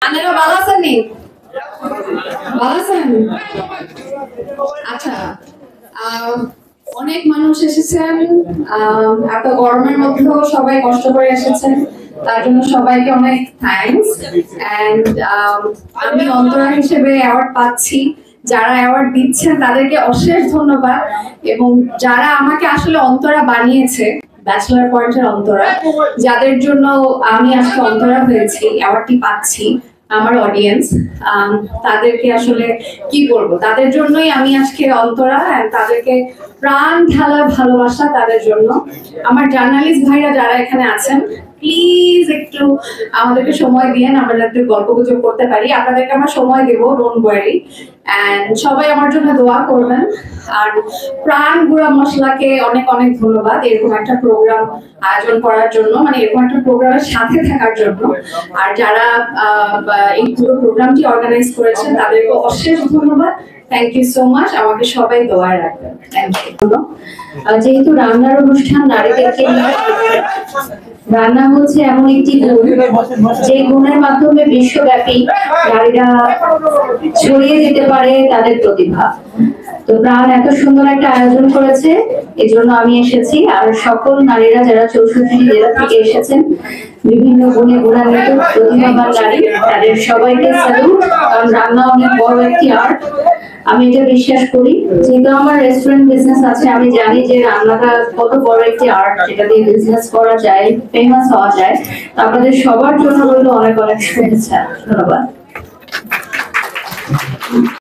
আপনারা ভালো আছেন নি? ভালো আছেন? আচ্ছা, অনেক মানুষ এসেছেন, এত গরমের মধ্যেও সবাই কষ্ট করে এসেছেন, তার জন্য সবাইকে অনেক থ্যাঙ্কস। এন্ড আমি অন্তরা হিসেবে অ্যাওয়ার্ড পাচ্ছি, যারা অ্যাওয়ার্ড দিচ্ছেন তাদেরকে অশেষ ধন্যবাদ, এবং যারা আমাকে আসলে অন্তরা বানিয়েছে, ব্যাচেলার পয়েন্টের অন্তরা, যাদের জন্য আমি আজকে অন্তরা হয়েছি, অ্যাওয়ার্ডটি পাচ্ছি, আমার অডিয়েন্স, তাদেরকে আসলে কি বলবো, তাদের জন্যই আমি আজকে অন্তরা। তাদেরকে প্রাণ ঢালা ভালোবাসা তাদের জন্য। আমার জার্নালিস্ট ভাইরা যারা এখানে আছেন, প্লিজ একটু আমাদেরকে সময় দিয়েন, আমরা যাতে গল্প গুজব করতে পারি। আপনাদেরকে আমরা সময় দেবো, ডোন্ট ওয়ারি। এন্ড সবাই আমার জন্য দোয়া করবেন। আর প্রাণ গুঁড়া মশলাকে অনেক অনেক ধন্যবাদ এরকম একটা প্রোগ্রাম আয়োজন করার জন্য, মানে এরকম একটা প্রোগ্রামের সাথে থাকার জন্য। আর যারা এই পুরো প্রোগ্রামটি অর্গানাইজ করেছেন তাদেরকে অশেষ ধন্যবাদ। Thank you so much. আমাকে সবাই দোয়ায় রাখবেন। Thank you. যেহেতু রান্নার অনুষ্ঠান, নারীদেরকে নিয়ে, রান্না হচ্ছে এমন একটি গুণ যে গুণের মাধ্যমে বিশ্বব্যাপী নারীরা ছড়িয়ে দিতে পারে তাদের প্রতিভা। তো প্রাণ এত সুন্দর একটা আয়োজন করেছে, এজন্য আমি এসেছি। আর সকল নারীরা যারা 64 জেলা থেকে এসেছেন, বিভিন্ন গুণে গুণান্বিত প্রতিভাবান নারী, তাদের সবাইকে স্যালুট। কারণ রান্না অনেক বড় একটি আর্ট, আমি এটা বিশ্বাস করি। যেহেতু আমার রেস্টুরেন্ট বিজনেস আছে, আমি জানি যে রান্নাটা কত বড় একটি আর্ট, যেটা দিয়ে বিজনেস করা যায়, ফেমাস হওয়া যায়। আপনাদের সবার জন্য রইল অনেক অনেক শুভেচ্ছা। ধন্যবাদ।